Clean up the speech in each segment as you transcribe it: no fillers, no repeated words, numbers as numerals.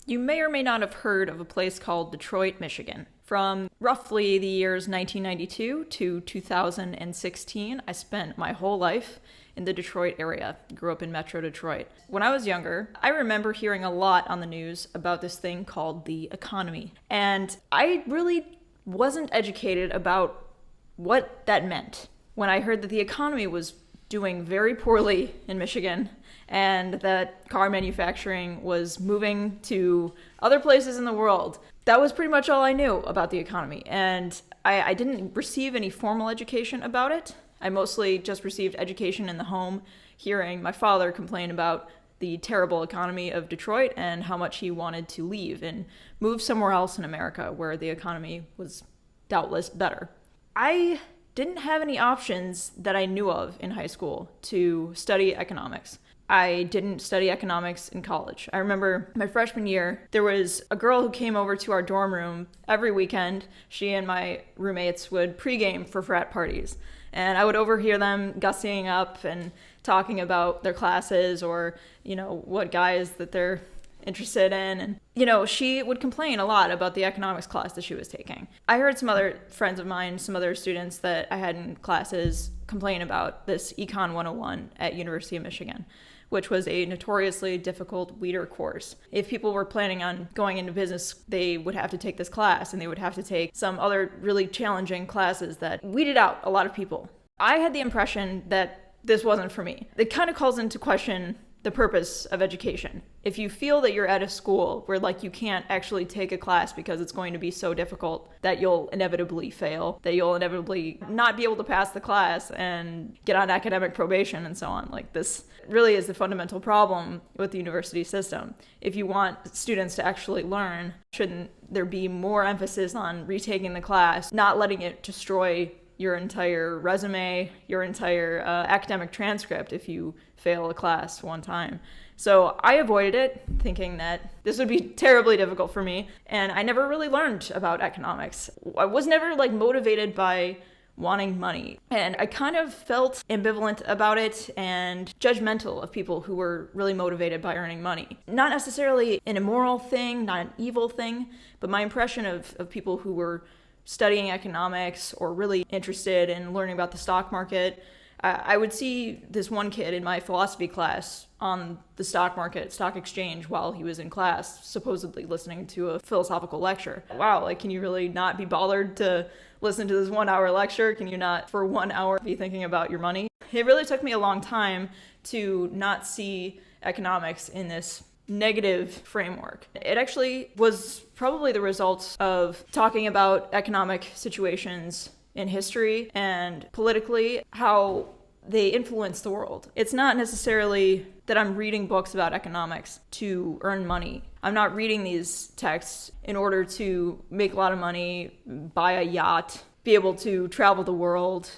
You may or may not have heard of a place called Detroit, Michigan. From roughly the years 1992 to 2016, I spent my whole life in the Detroit area. Grew up in Metro Detroit. When I was younger, I remember hearing a lot on the news about this thing called the economy. And I really wasn't educated about what that meant. When I heard that the economy was doing very poorly in Michigan and that car manufacturing was moving to other places in the world, that was pretty much all I knew about the economy. And I didn't receive any formal education about it. I mostly just received education in the home, hearing my father complain about the terrible economy of Detroit and how much he wanted to leave and move somewhere else in America where the economy was doubtless better. I didn't have any options that I knew of in high school to study economics. I didn't study economics in college. I remember my freshman year, there was a girl who came over to our dorm room every weekend. She and my roommates would pregame for frat parties. And I would overhear them gussying up and talking about their classes or, what guys that they're interested in. And, she would complain a lot about the economics class that she was taking. I heard some other friends of mine, some other students that I had in classes complain about this Econ 101 at University of Michigan, which was a notoriously difficult weeder course. If people were planning on going into business, they would have to take this class, and they would have to take some other really challenging classes that weeded out a lot of people. I had the impression that this wasn't for me. It kind of calls into question the purpose of education. If you feel that you're at a school where you can't actually take a class because it's going to be so difficult that you'll inevitably fail, that you'll inevitably not be able to pass the class and get on academic probation and so on, this really is the fundamental problem with the university system. If you want students to actually learn, shouldn't there be more emphasis on retaking the class, not letting it destroy your entire resume, your entire academic transcript if you fail a class one time? So I avoided it, thinking that this would be terribly difficult for me, and I never really learned about economics. I was never motivated by wanting money, and I kind of felt ambivalent about it and judgmental of people who were really motivated by earning money. Not necessarily an immoral thing, not an evil thing, but my impression of people who were studying economics or really interested in learning about the stock market. I would see this one kid in my philosophy class on the stock market, stock exchange, while he was in class, supposedly listening to a philosophical lecture. Wow, can you really not be bothered to listen to this 1 hour lecture? Can you not for 1 hour be thinking about your money? It really took me a long time to not see economics in this negative framework. It actually was probably the result of talking about economic situations in history and politically, how they influence the world. It's not necessarily that I'm reading books about economics to earn money. I'm not reading these texts in order to make a lot of money, buy a yacht, be able to travel the world.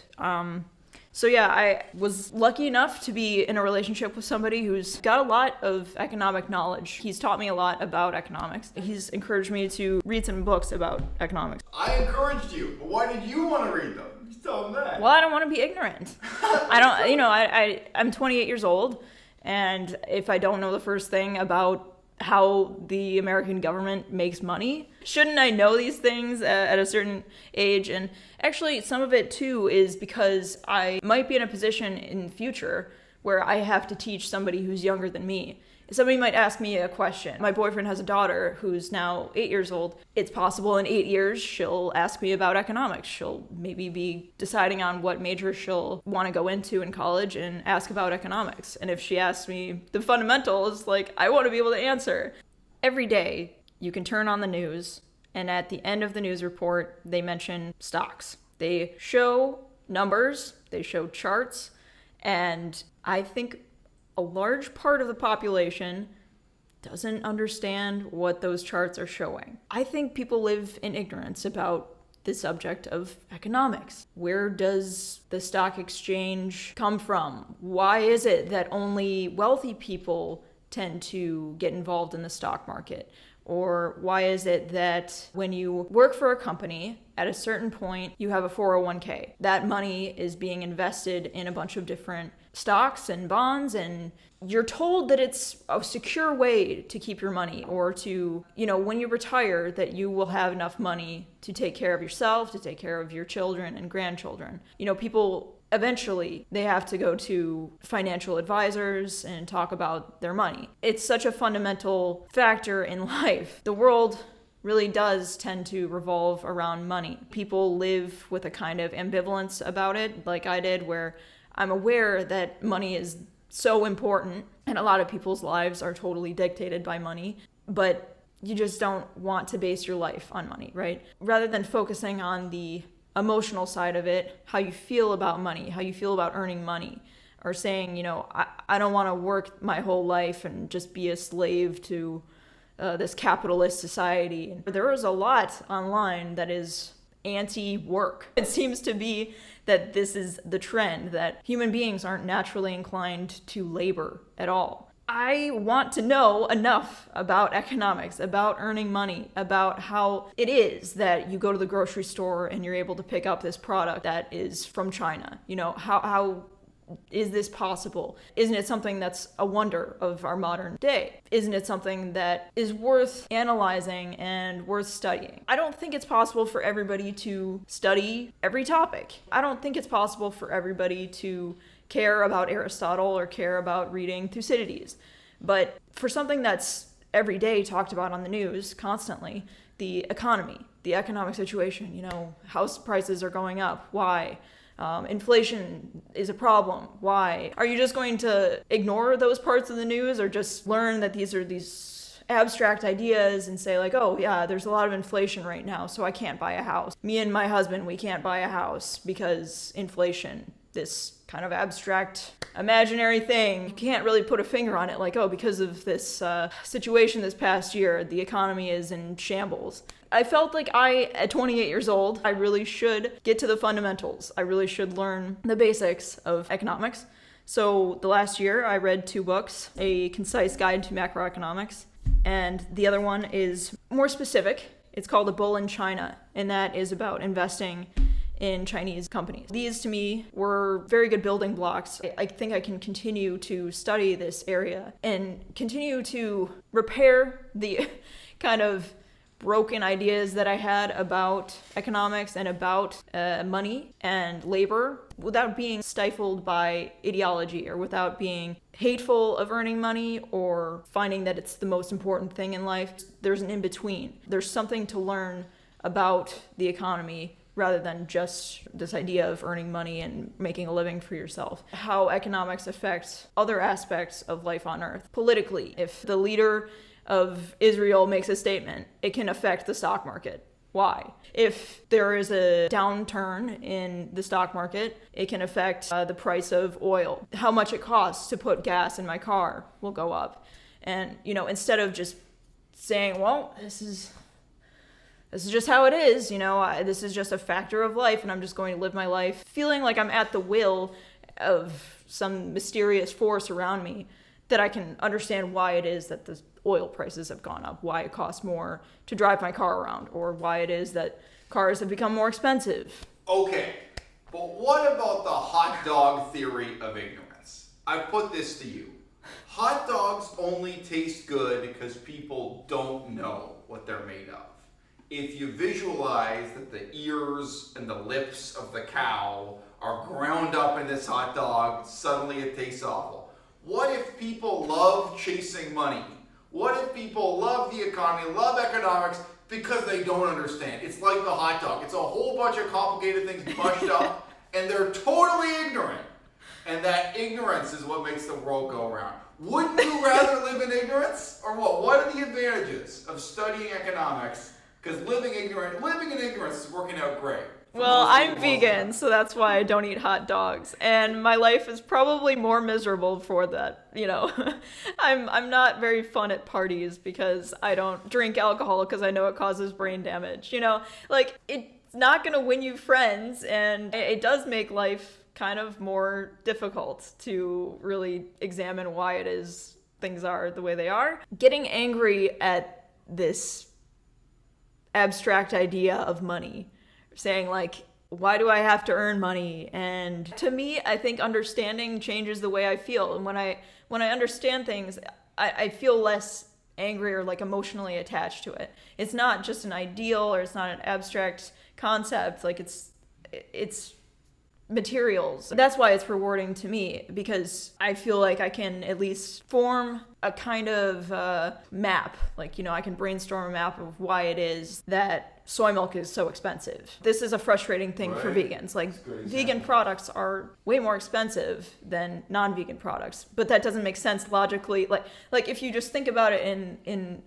So yeah, I was lucky enough to be in a relationship with somebody who's got a lot of economic knowledge. He's taught me a lot about economics. He's encouraged me to read some books about economics. I encouraged you, but why did you want to read them? You tell them that. Well, I don't want to be ignorant. I'm 28 years old, and if I don't know the first thing about how the American government makes money, shouldn't I know these things at a certain age? And actually, some of it too is because I might be in a position in the future where I have to teach somebody who's younger than me. Somebody might ask me a question. My boyfriend has a daughter who's now 8 years old. It's possible in 8 years she'll ask me about economics. She'll maybe be deciding on what major she'll want to go into in college and ask about economics. And if she asks me the fundamentals, I want to be able to answer. Every day you can turn on the news, and at the end of the news report, they mention stocks. They show numbers, they show charts, and I think a large part of the population doesn't understand what those charts are showing. I think people live in ignorance about the subject of economics. Where does the stock exchange come from? Why is it that only wealthy people tend to get involved in the stock market? Or why is it that when you work for a company, at a certain point, you have a 401k? That money is being invested in a bunch of different stocks and bonds, and you're told that it's a secure way to keep your money, or to, when you retire, that you will have enough money to take care of yourself, to take care of your children and grandchildren. People eventually, they have to go to financial advisors and talk about their money. It's such a fundamental factor in life. The world really does tend to revolve around money. People live with a kind of ambivalence about it, like I did, where I'm aware that money is so important and a lot of people's lives are totally dictated by money, but you just don't want to base your life on money, right? Rather than focusing on the emotional side of it, how you feel about money, how you feel about earning money, or saying, I don't want to work my whole life and just be a slave to this capitalist society. And there is a lot online that is anti-work. It seems to be that this is the trend, that human beings aren't naturally inclined to labor at all. I want to know enough about economics, about earning money, about how it is that you go to the grocery store and you're able to pick up this product that is from China. How is this possible? Isn't it something that's a wonder of our modern day? Isn't it something that is worth analyzing and worth studying? I don't think it's possible for everybody to study every topic. I don't think it's possible for everybody to care about Aristotle or care about reading Thucydides. But for something that's every day talked about on the news constantly, the economy, the economic situation, house prices are going up. Why? Inflation is a problem. Why? Are you just going to ignore those parts of the news, or just learn that these are these abstract ideas and say like, oh yeah, there's a lot of inflation right now, so I can't buy a house. Me and my husband, we can't buy a house because inflation. This kind of abstract, imaginary thing. You can't really put a finger on it, like, oh, because of this situation this past year, the economy is in shambles. I felt like at 28 years old, I really should get to the fundamentals. I really should learn the basics of economics. So the last year, I read 2 books, A Concise Guide to Macroeconomics, and the other one is more specific. It's called A Bull in China, and that is about investing in Chinese companies. These, to me, were very good building blocks. I think I can continue to study this area and continue to repair the kind of broken ideas that I had about economics and about money and labor without being stifled by ideology, or without being hateful of earning money or finding that it's the most important thing in life. There's an in-between. There's something to learn about the economy rather than just this idea of earning money and making a living for yourself. How economics affects other aspects of life on Earth. Politically, if the leader of Israel makes a statement, it can affect the stock market. Why? If there is a downturn in the stock market, it can affect the price of oil. How much it costs to put gas in my car will go up. And, instead of just saying, well, this is just how it is, this is just a factor of life and I'm just going to live my life feeling like I'm at the will of some mysterious force around me, that I can understand why it is that the oil prices have gone up, why it costs more to drive my car around, or why it is that cars have become more expensive. Okay, but what about the hot dog theory of ignorance? I put this to you. Hot dogs only taste good because people don't know what they're made of. If you visualize that the ears and the lips of the cow are ground up in this hot dog, suddenly it tastes awful. What if people love chasing money? What if people love the economy, love economics, because they don't understand? It's like the hot dog. It's a whole bunch of complicated things mushed up, and they're totally ignorant. And that ignorance is what makes the world go around. Wouldn't you rather live in ignorance? Or what? What are the advantages of studying economics? Because living in ignorance is working out great. Well, I'm vegan, so that's why I don't eat hot dogs. And my life is probably more miserable for that, I'm not very fun at parties because I don't drink alcohol because I know it causes brain damage, it's not going to win you friends, and it does make life kind of more difficult to really examine why it is things are the way they are. Getting angry at this abstract idea of money, saying like, why do I have to earn money? And to me, I think understanding changes the way I feel. And when I understand things, I feel less angry or like emotionally attached to it. It's not just an ideal, or it's not an abstract concept. Like it's materials. That's why it's rewarding to me, because I feel like I can at least form a kind of map. Like, I can brainstorm a map of why it is that soy milk is so expensive. This is a frustrating thing for vegans. Like, vegan products are way more expensive than non-vegan products, but that doesn't make sense logically. Like if you just think about it in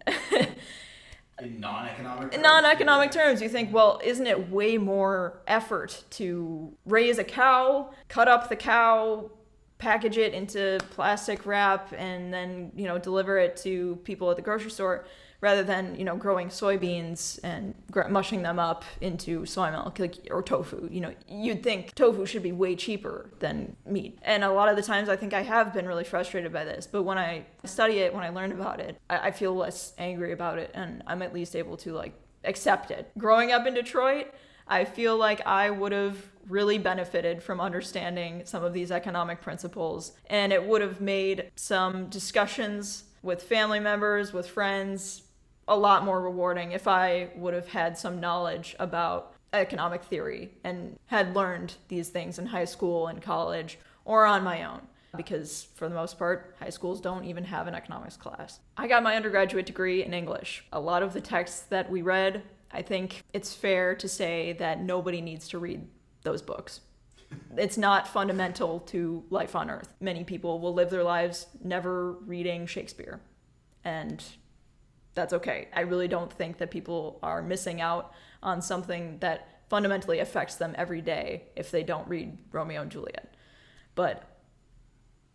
In non-economic terms? In non-economic terms, you think, well, isn't it way more effort to raise a cow, cut up the cow, package it into plastic wrap, and then, deliver it to people at the grocery store, rather than, growing soybeans and mushing them up into soy milk, or tofu. You'd think tofu should be way cheaper than meat. And a lot of the times I think I have been really frustrated by this, but when I study it, when I learn about it, I feel less angry about it, and I'm at least able to accept it. Growing up in Detroit, I feel like I would have really benefited from understanding some of these economic principles, and it would have made some discussions with family members, with friends, a lot more rewarding if I would have had some knowledge about economic theory and had learned these things in high school and college or on my own. Because for the most part, high schools don't even have an economics class. I got my undergraduate degree in English. A lot of the texts that we read, I think it's fair to say that nobody needs to read those books. It's not fundamental to life on Earth. Many people will live their lives never reading Shakespeare, and that's okay. I really don't think that people are missing out on something that fundamentally affects them every day if they don't read Romeo and Juliet. But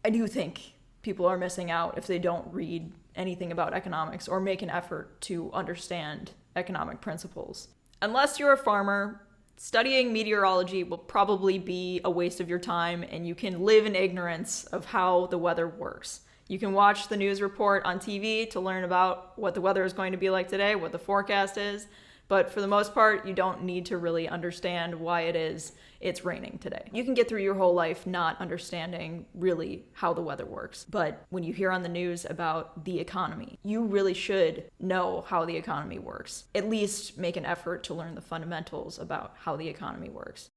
I do think people are missing out if they don't read anything about economics or make an effort to understand economic principles. Unless you're a farmer, studying meteorology will probably be a waste of your time, and you can live in ignorance of how the weather works. You can watch the news report on TV to learn about what the weather is going to be like today, what the forecast is, but for the most part, you don't need to really understand why it is it's raining today. You can get through your whole life not understanding really how the weather works. But when you hear on the news about the economy, you really should know how the economy works. At least make an effort to learn the fundamentals about how the economy works.